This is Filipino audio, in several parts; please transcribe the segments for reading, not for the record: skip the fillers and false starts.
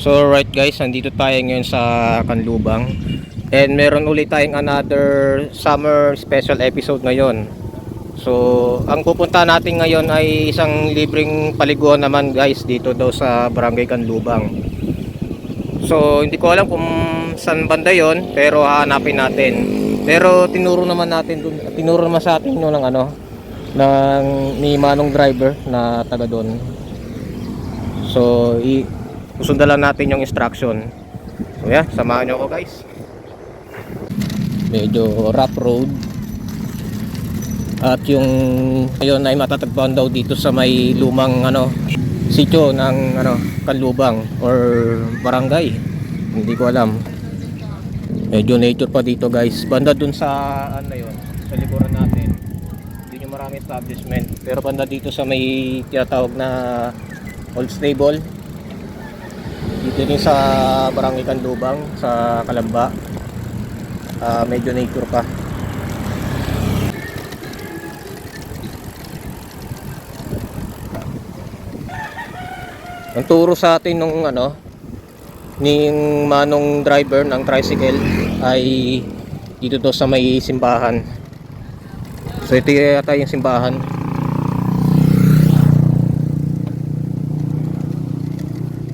So right guys, nandito tayo ngayon sa Kanlubang. And meron ulit tayong another summer special episode ngayon. So ang pupunta natin ngayon ay isang libreng paliguan naman guys, dito daw sa Barangay Kanlubang. So hindi ko alam kung saan banda yon, pero hahanapin natin. Pero tinuro naman sa atin yung ni Manong driver na taga doon. So susundan lang natin yung instruction. So yeah, samahan nyo ako guys. Medyo rough road. At yung ngayon ay matatagpuan daw dito sa may lumang sitio ng Kanlubang or barangay. Hindi ko alam. Medyo nature pa dito guys. Banda dun sa sa likuran natin. Hindi nyo marami establishment. Pero banda dito sa may tinatawag na old stable. Dito din sa Barangay Kanlubang sa Kalamba. Medyo nature pa. Ang turo sa atin nung ning manong driver ng tricycle ay dito daw sa may simbahan. So ito yata yung simbahan.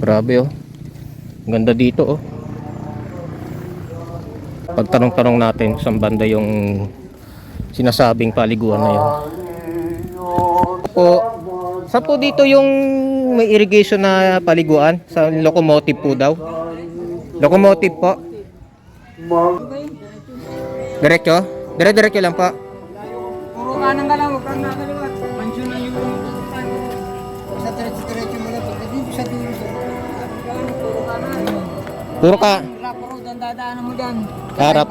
Grabe oh. Ganda dito oh. Pagtanong-tanong natin saan banda yung sinasabing paliguan na yun. Saan po dito yung may irrigation na paliguan? Sa locomotive po daw? Locomotive po? Diretso? Dire-diretso lang po? Puro kanan ka lang, huwag kang nakaliwat. Mansyon na yung pupuntahan. Sa diretso mo lang po. Dito sa dulo sir. Puro kanan. Puro ka? Rap road ang dadaanan mo dyan. Harap.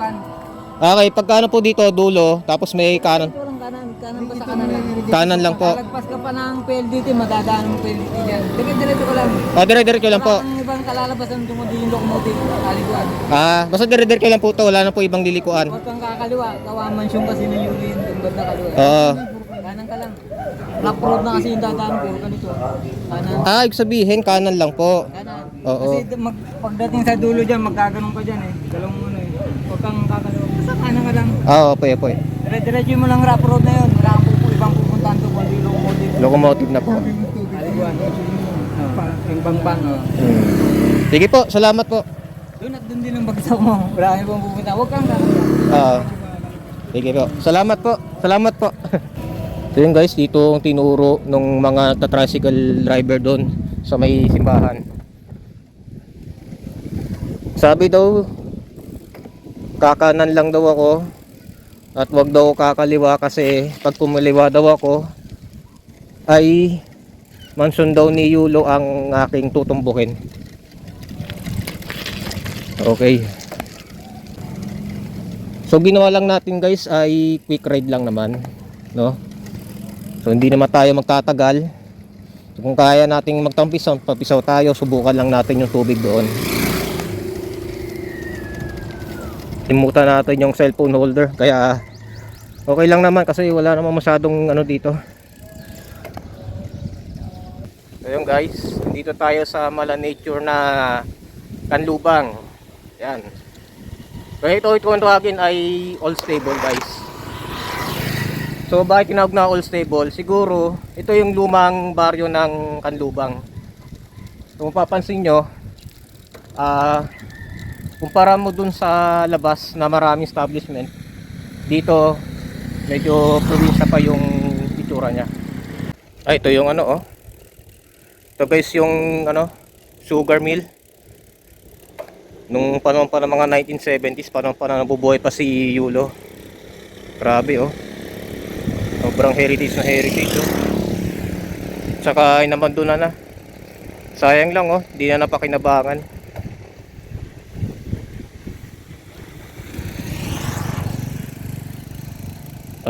Okay, pagkano po dito dulo, tapos may kanan. Purong kanan pa sa kanan lang. Kanan lang po. Lagpas ka pa ng PLDT, madadaanan mo PLDT dyan. Diretso ko lang. Dire-diretso lang po. Wala kang ibang kalalabasan tungkol yung locomotive, kaliguan. Basta dire-diretso lang po to, wala na po ibang lilikuan. Huwag kang kakaliwa, kawa mansyon kasi na yun yung tungkol na kaliwa. Oo. Kanan ka lang. Rap road na kasi yung dadaan, puro ka dito. Kanan. Ibig sabihin kanan lang po. Kanan. Oo. Kasi pagdating sa dulo dyan, magkaganon ka dyan eh. Dalawang huwag kang kakaliwa. Basta kanan ka lang. Po. Diretso mo lang rap road na yun. Wala kang ibang pupuntahan to, kundi locomotive. Locomotive na po. Kaliguan. Yung bangban. Sige po, salamat po. Doon at doon din ang bagsak mo. Wala kang ibang pupuntahan. Huwag kang kakaliwa. Sige po. Salamat po. Salamat po. So yun guys, dito ang tinuro ng mga tricycle driver doon sa may simbahan. Sabi daw, kakanan lang daw ako at wag daw kakaliwa kasi pag kumaliwa daw ako ay mansyon daw ni Yulo ang aking tutumbukin. Okay. So ginawa lang natin guys ay quick ride lang naman, no? So hindi naman tayo magtatagal. So, kung kaya nating magtampisaw, papisaw tayo, subukan lang natin yung tubig doon. Limutan natin yung cellphone holder, kaya okay lang naman kasi wala namang masyadong dito. So yun guys, dito tayo sa Mala Nature na Kanlubang. Yan. So ito kung tawagin ay all stable guys. So bakit tinawag na all stable? Siguro ito yung lumang baryo ng Kanlubang. So kung papansin nyo, kumpara mo dun sa labas na maraming establishment, dito medyo probinsya pa yung itsura nya. Ito yung ito guys yung sugar mill. Nung panahon pa ng mga 1970s, panahon pa na nabubuhay pa si Yulo. Grabe oh. Sobrang heritage na heritage oh. Tsaka inabandonan na. Sayang lang oh, hindi na napakinabangan.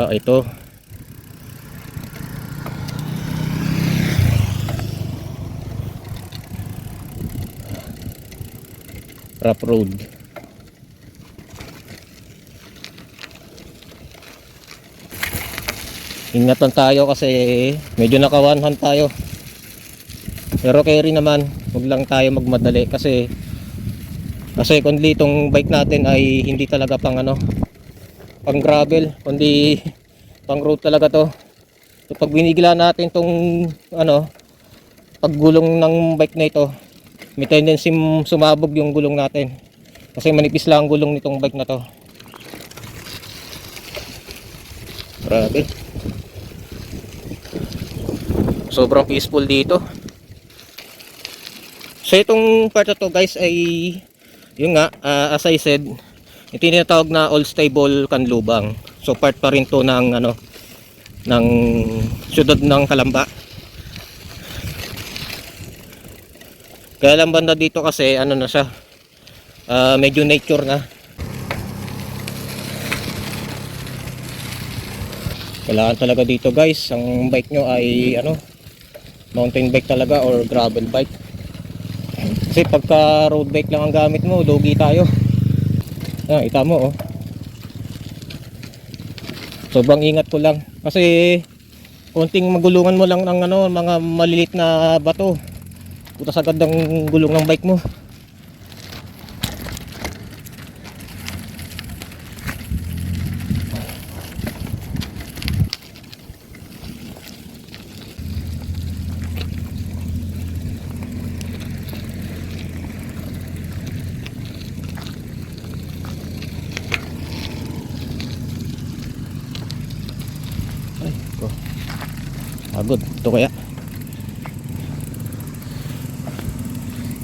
Ito. Rough road. Ingatan tayo kasi medyo nakawanhan tayo. Pero carry naman. Huwag lang tayo magmadali kasi kundi itong bike natin ay hindi talaga pang ano, pang gravel, kundi pang road talaga to. So pag binigla natin tong ano, paggulong ng bike na ito, may tendency sumabog yung gulong natin kasi manipis lang ang gulong nitong bike na to. Grabe, sobrang peaceful dito. So itong part na to guys ay yun nga, as I said, ito yung tinatawag na all stable Kanlubang. So part pa rin to ng ano, ng syudad ng Kalamba. Kaya lang banda dito kasi ano na siya, medyo nature na. Kailangan talaga dito guys, ang bike nyo ay ano, mountain bike talaga or gravel bike. Kasi pagka road bike lang ang gamit mo, lugi tayo. Ita mo oh. Sobrang ingat ko lang kasi konting magulungan mo lang ng ano, mga malilit na bato, putas agad ang gulong ng bike mo. Pagod ito kaya.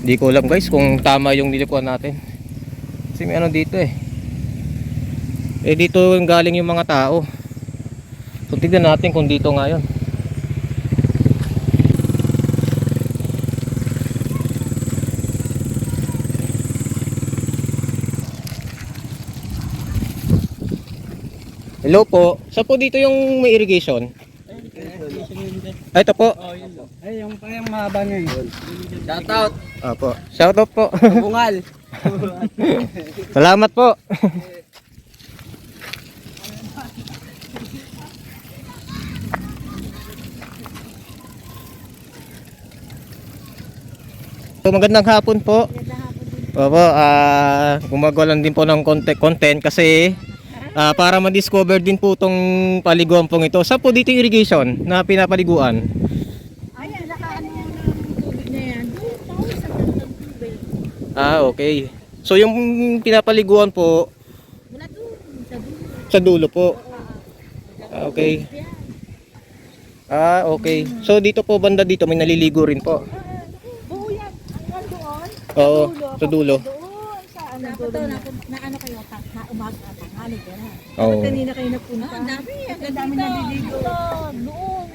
Hindi ko alam guys kung tama yung nilikuan natin. Kasi may ano dito dito yung galing yung mga tao. So tignan natin kung dito nga yun. Hello po. Saan po dito yung may irrigation? Ay, ito po. Ay, yung mahaba niya yun. Shout out. Opo. Shout out po. Bungal. Salamat po. So, magandang hapon po. Opo, gumagawa lang din po ng content kasi para ma-discover din po itong paliguan pong ito. Saan po dito yung irrigation na pinapaliguan? Ayan, nakaano yung tubig na yan. Doon, sa ng tubig. Okay. So yung pinapaliguan po Wala doon, sa dulo. sa dulo po. Okay. Okay. So dito po, banda dito may naliligo rin po. Buo yan, hanggang doon. Oo, sa dulo. Doon, sa ano doon. Na ano kayo, na umaga, tanghali, gano'n. Oo. Kanina kayo nagpunta. Ang dami, ang dami naliligo. Noon,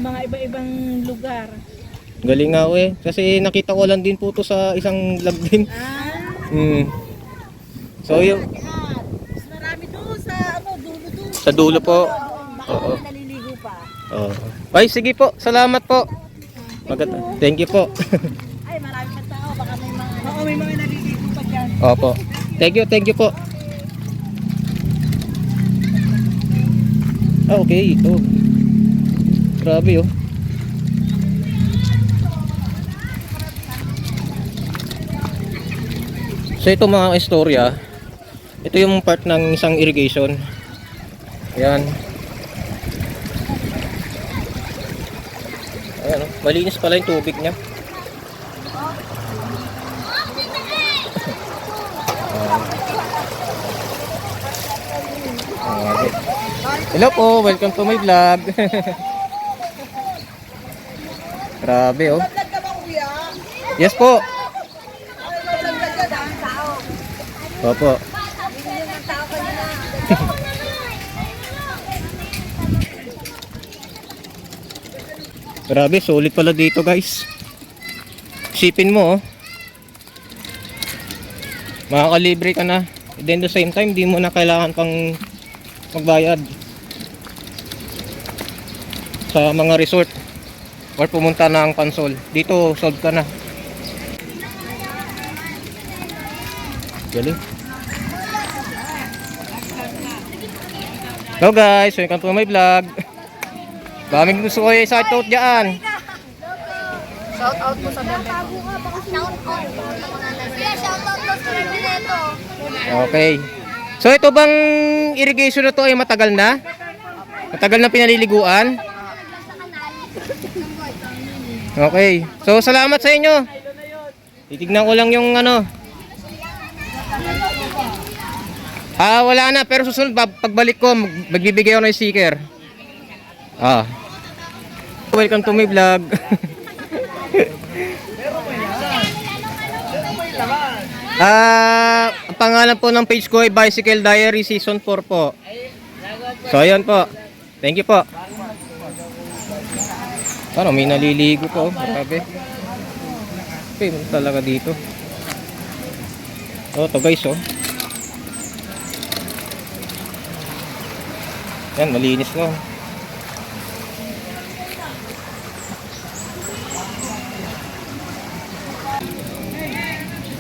mga iba-ibang lugar. Galing nga kasi nakita ko lang din po to sa isang vlog din. So yung Mas marami doon sa ano, dulo doon. sa dulo po. Oo. Baka naliligo pa. Oo. Ay, sige po. Salamat po. Maganda. Thank you po. Ay, marami pa tao. Baka may mga... Oo, may mga naliligo pa dyan. Opo. Thank you po. Okay, ito. Grabe oh. So ito mga istorya, ito yung part ng isang irrigation. Ayan. Ayan, malinis pala yung tubig niya. Hello po, welcome to my vlog. Grabe oh. Yes po. Opo. Grabe, solid pala dito guys. Isipin mo oh. Makakalibre ka na. And then the same time, di mo na kailangan pang magbayad sa mga resort or pumunta na ang Pansol. Dito, solve ka na. Galing. Hello guys, welcome to my vlog. Daming gusto ko i-shout out dyan. Shout out po sa bebe. Okay. So ito bang irrigation na to ay matagal na? Matagal na pinaliliguan? Okay. So salamat sa inyo. Titignan ko lang yung ano. Wala na, pero susunod pagbalik ko magbibigay ako ng sticker. Welcome to my vlog. Ang pangalan po ng page ko ay Bicycle Diary Season 4 po. So ayan po. Thank you po. Ano, may naliligo po. Grabe. Okay, talaga dito. Oh, to guys, oh. Yan, malinis na.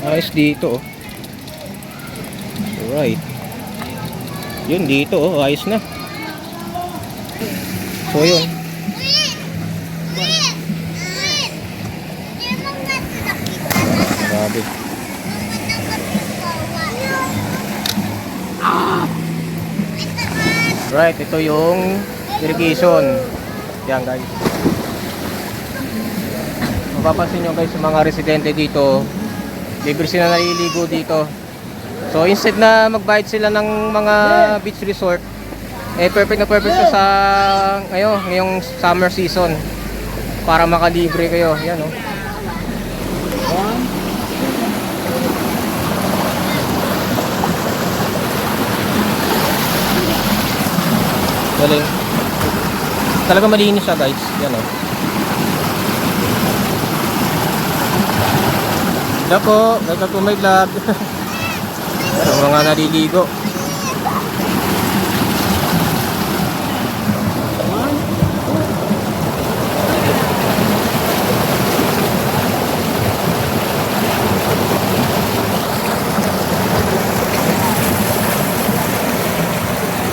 Ayos dito, oh. Alright. Yun dito, oh. Ayos na. So, yun. Grabe. Right, ito yung irrigation. Yan guys. Mapapansin nyo guys, sa mga residente dito, libre sila naliligo dito. So instead na magbayad sila ng mga beach resort, perfect na sa ngayong summer season para makalibre kayo. Yan, oh. Galing. Talaga malinis siya guys. Yan, oh. Yan po. Welcome to my vlog. Yan, mga naliligo.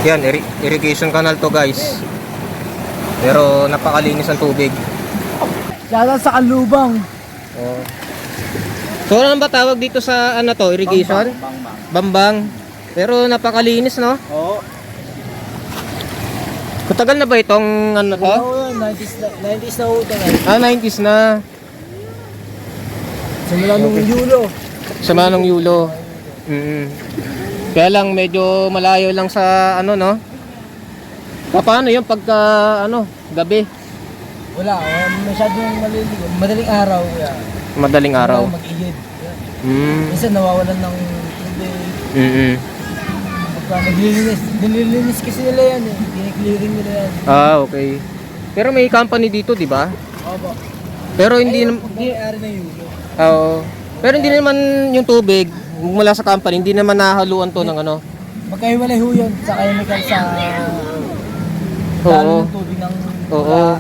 Yan, irrigation canal to guys. Pero napakalinis ang tubig. Lalo sa Kalubang. Oh. So ano ba tawag dito sa ano to, irrigation? Bambang. Pero napakalinis, no? Oo. Katagal na ba itong ano to? Oo, 90s na uto na. 90s na. Simula nung Yulo. Sa manong Yulo. Kaya lang medyo malayo lang sa ano, no? Paano yun pagka ano, gabi? Wala, masyadong maliligo. Madaling araw. Madaling araw. Mag-iyid. Mm. Minsan nawawalan ng tubig. Pagka nililinis kasi nila yan eh. Kine-clearing nila yan. Okay. Pero may company dito, di ba? Opo. Pero hindi Pag-iari na Yulo. Oo. Pero hindi naman yung tubig mula sa company, hindi naman nahaluan to ng ano. Magkahiwalay ho yun sa chemical sa Oo. dalo ng tubig ng Oo.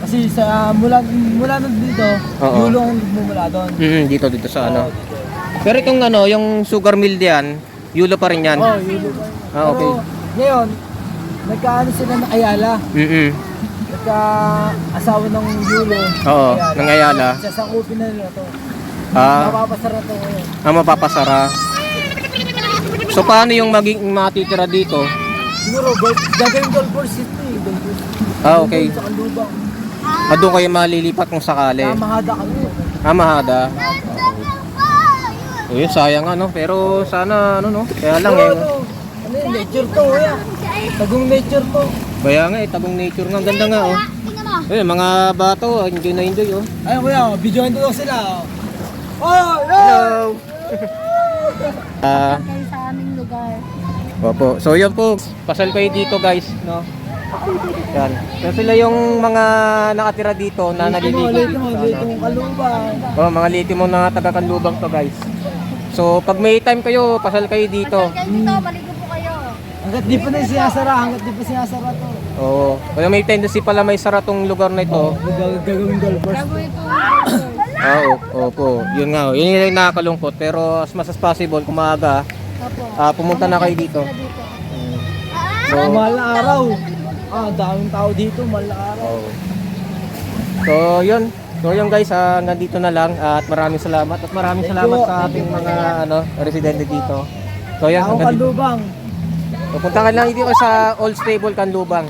Kasi sa mula na dito, Oo. Yulo ang mula doon. Dito sa ano. Dito. Pero itong ano, yung sugar mill diyan, Yulo pa rin yan. Yulo. Okay. Pero ngayon, nagkaano sila ng Ayala. Nagka-asawa ng Yulo. Oo, ng Ayala. Sasakupin na nila to. Mapapasara to ngayon. Mapapasara. So paano yung matitira dito? Siguro, gagawin Golf Course City. Okay. Sa Kalubang. Doon kayo malilipat kung sakali. Mahada kami. Mahada. Yun, sayang ano. Pero sana ano no. Kaya lang eh. Ano yun, nature to. Tagong nature to. Kaya nga tagong nature nga. Ganda nga oh. Ayun, mga bata oh. Enjoy na enjoy oh. Ay kuya, videoin to sila. Hello! Kayo sa aming lugar. Opo. So yun po, pasal kayo dito guys, no? Yan. So sila yung mga nakatira dito na naliligo. Litong Kalubang. Mga litimo na taga-Kanlubang to guys. So pag may time kayo, pasal kayo dito. Kayo dito, maligo po kayo. Hanggat di pa na sinasara to. Oo. Kaya may tendency pala may sara tong lugar na ito. Gagawin Golf Course. Gagawin ito. Opo. Yun nga. Yun yung nakakalungkot. Pero as much as possible, kung maaga, pumunta na kayo dito. So, Mahal na araw. Daming tao dito, mahal na araw. So, yun. So yun guys, nandito na lang at maraming salamat sa ating mga residente dito. So yan, Ako hanggang dito. Kanlubang. Pupunta ka lang dito sa Old Stable Kanlubang.